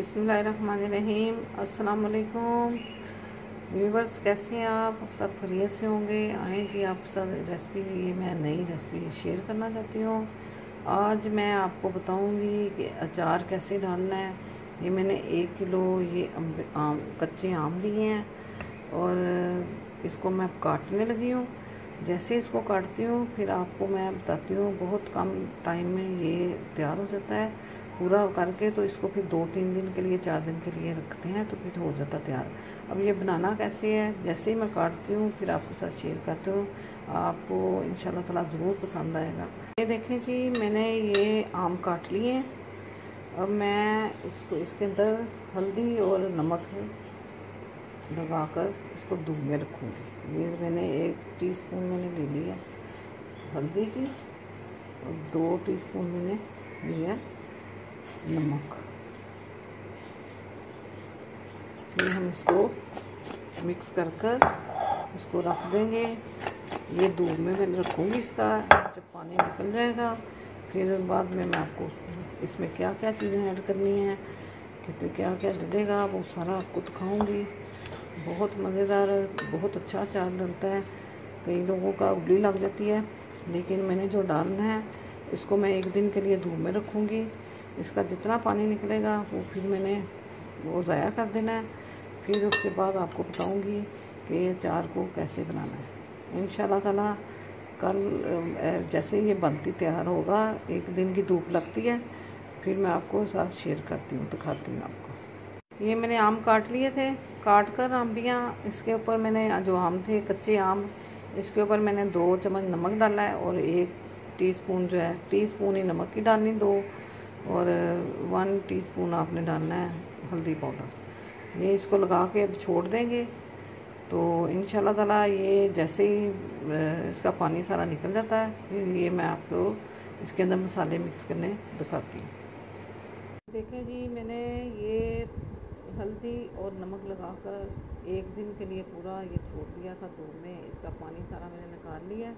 बिस्मिल्लाहिर्रहमानिर्रहीम। अस्सलाम वालेकुम व्यूवर्स, कैसे हैं आप सब? खैरियत से होंगे। आए जी, आप सब रेसिपी ये मैं नई रेसिपी शेयर करना चाहती हूँ। आज मैं आपको बताऊँगी कि अचार कैसे डालना है। ये मैंने 1 किलो ये कच्चे आम लिए हैं और इसको मैं काटने लगी हूँ। जैसे इसको काटती हूँ फिर आपको मैं बताती हूँ, बहुत कम टाइम में ये तैयार हो जाता है पूरा करके। तो इसको फिर 2-3 दिन के लिए, 4 दिन के लिए रखते हैं तो फिर हो जाता तैयार। अब ये बनाना कैसे है, जैसे ही मैं काटती हूँ फिर आपके साथ शेयर करती हूँ, आपको इंशाल्लाह ताला ज़रूर पसंद आएगा। ये देखें जी, मैंने ये आम काट लिए हैं। अब मैं इसको इसके अंदर हल्दी और नमक लगाकर इसको धूप में रखूँगी। ये मैंने 1 टीस्पून मैंने ले लिया हल्दी की और 2 टीस्पून मैंने लिया नमक। फिर हम इसको मिक्स कर इसको रख देंगे। ये धूप में मैंने रखूँगी। इसका जब पानी निकल जाएगा फिर बाद में मैं आपको इसमें क्या क्या चीज़ें ऐड करनी है, कितने क्या क्या डलेगा, वो सारा आपको दिखाऊँगी। बहुत मज़ेदार, बहुत अच्छा अचार डलता है। कई लोगों का उंगली लग जाती है, लेकिन मैंने जो डालना है इसको मैं 1 दिन के लिए धूप में रखूँगी। इसका जितना पानी निकलेगा वो फिर मैंने वो ज़ाया कर देना है। फिर उसके बाद आपको बताऊँगी कि अचार को कैसे बनाना है। इंशाल्लाह ताला कल जैसे ये बनती तैयार होगा, 1 दिन की धूप लगती है, फिर मैं आपको साथ शेयर करती हूँ, दिखाती हूँ आपको। ये मैंने आम काट लिए थे, काट कर आम्बियाँ इसके ऊपर मैंने जो आम थे कच्चे आम, इसके ऊपर मैंने 2 चम्मच नमक डाला है और 1 टीस्पून जो है, टीस्पून ही नमक की डालनी, 2 और 1 टीस्पून आपने डालना है हल्दी पाउडर। ये इसको लगा के अब छोड़ देंगे। तो इंशाल्लाह ताला ये जैसे ही इसका पानी सारा निकल जाता है फिर ये मैं आपको इसके अंदर मसाले मिक्स करने दिखाती हूँ। देखें जी, मैंने ये हल्दी और नमक लगाकर 1 दिन के लिए पूरा ये छोड़ दिया था धूप में। इसका पानी सारा मैंने निकाल लिया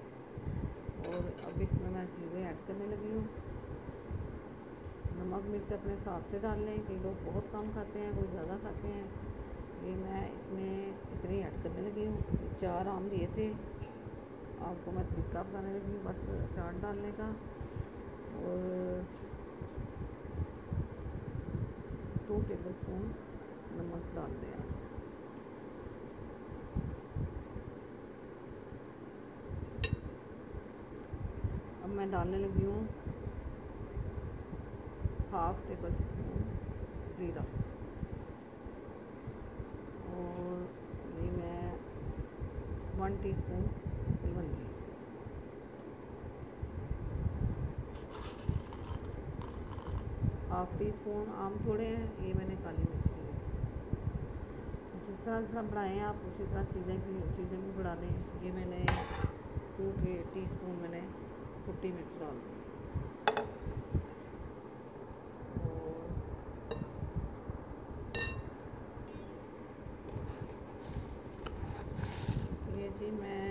और अब इसमें मैं चीज़ें ऐड करने लगी हूँ। नमक मिर्च अपने हिसाब से डाल लें, कई लोग बहुत कम खाते हैं, कोई ज़्यादा खाते हैं। ये मैं इसमें इतनी ऐड करने लगी हूँ। 4 आम लिए थे, आपको मैं तरीका बताने लगी हूँ बस अचार डालने का। और 2 टेबलस्पून नमक डाल दें आप। अब मैं डालने लगी हूँ 1/2 टेबलस्पून ज़ीरा और ये मैं 1 टीस्पून कलौंजी, 1/2 टीस्पून आम थोड़े हैं, ये मैंने काली मिर्च ली है। जिस तरह बनाएं आप उसी तरह चीज़ें भी बढ़ा लें। ये मैंने 2 टीस्पून मैंने कुटी मिर्च डाल दी और ये जी मैं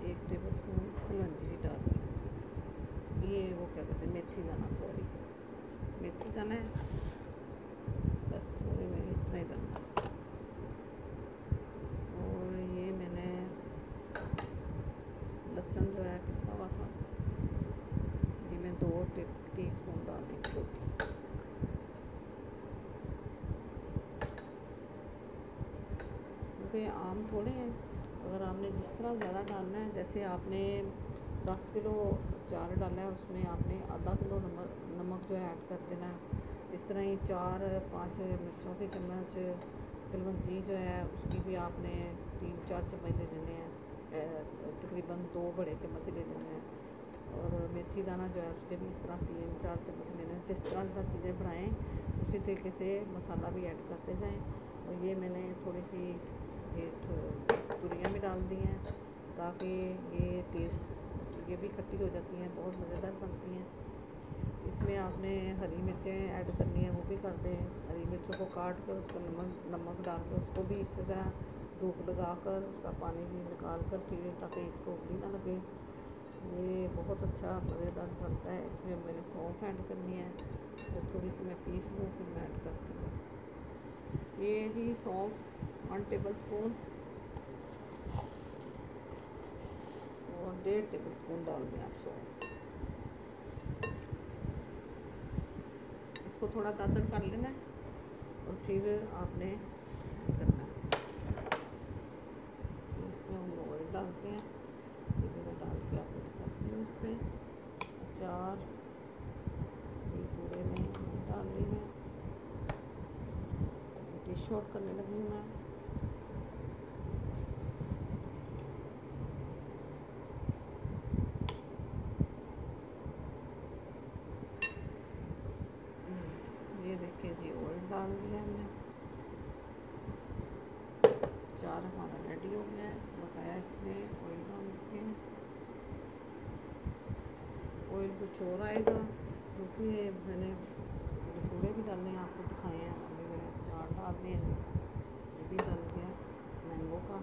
1 टेबलस्पून कलौंजी डाल दी। ये वो क्या कहते हैं, मेथी दाना, सॉरी मेथी दाना है, बस थोड़ी में इतना ही डालना। और ये मैंने लहसुन जो है पिसा हुआ था, ये मैं 2 टीस्पून डाल दी छोटी। क्योंकि आम थोड़े हैं, अगर आपने जिस तरह ज़्यादा डालना है, जैसे आपने 10 किलो अचार डाला है उसमें आपने आधा किलो नमक जो है ऐड कर देना है। इस तरह ही 4-5 मिर्चों के चम्मच कलौंजी जो है उसकी भी आपने 3-4 चम्मच ले लेने हैं, तकरीबन 2 बड़े चम्मच ले लेने हैं। और मेथी दाना जो है उसके भी इस तरह 3-4 चम्मच लेने हैं। जिस तरह चीज़ें बनाएं उसी तरीके से मसाला भी ऐड करते जाएं। और ये मैंने थोड़ी सी ये तुरियाँ भी डाल दी हैं ताकि ये टेस्ट, ये भी खट्टी हो जाती हैं, बहुत मज़ेदार बनती हैं। इसमें आपने हरी मिर्चें ऐड करनी है, वो भी कर दें। हरी मिर्चों को काट कर उसको नमक डाल कर उसको भी इसी तरह धूप लगा कर उसका पानी भी निकाल कर फिर, ताकि इसको उंगली ना लगे। ये बहुत अच्छा मज़ेदार बनता है। इसमें मैंने सौंफ ऐड करनी है, तो थोड़ी सी मैं पीस लूँ फिर मैं ऐड करती हूँ। ये जी सौंफ 1 टेबल स्पून और 1.5 टेबल स्पून डाल दें आप सौंफ। इसको थोड़ा दादड़ कर लेना है और फिर आपने करना है। इसमें हम ऑयल डालते हैं, ये भी मैं डाल के आपको दिखाती हूँ। इसमें अचार ये पूरे में डाल रही है, डिश आउट करने लगी हूँ मैं। ये देखिए जी ऑयल डाल दिया हमने, अचार हमारा रेडी हो गया है। बकाया इसमें ऑयल डाल देते हैं, ऑयल कुछ और आएगा क्योंकि मैंने मसूड़े भी डालने आपको दिखाए हैं। अभी मैंने अचार डाल दिए, ये भी डाल दिया मैंगो का।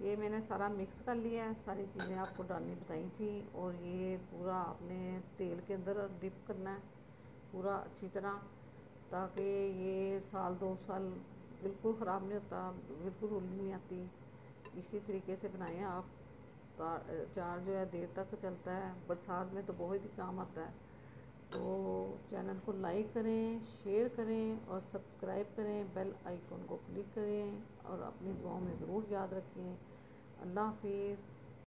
ये मैंने सारा मिक्स कर लिया है, सारी चीज़ें आपको डालनी बताई थी। और ये पूरा आपने तेल के अंदर डिप करना है पूरा अच्छी तरह, ताकि ये 1-2 साल बिल्कुल ख़राब नहीं होता, बिल्कुल उल्ली नहीं आती। इसी तरीके से बनाएं आप। अचार जो है देर तक चलता है, बरसात में तो बहुत ही काम आता है। तो चैनल को लाइक करें, शेयर करें और सब्सक्राइब करें, बेल आइकन को क्लिक करें और अपनी दुआओं में ज़रूर याद रखें। अल्लाह हाफिज़।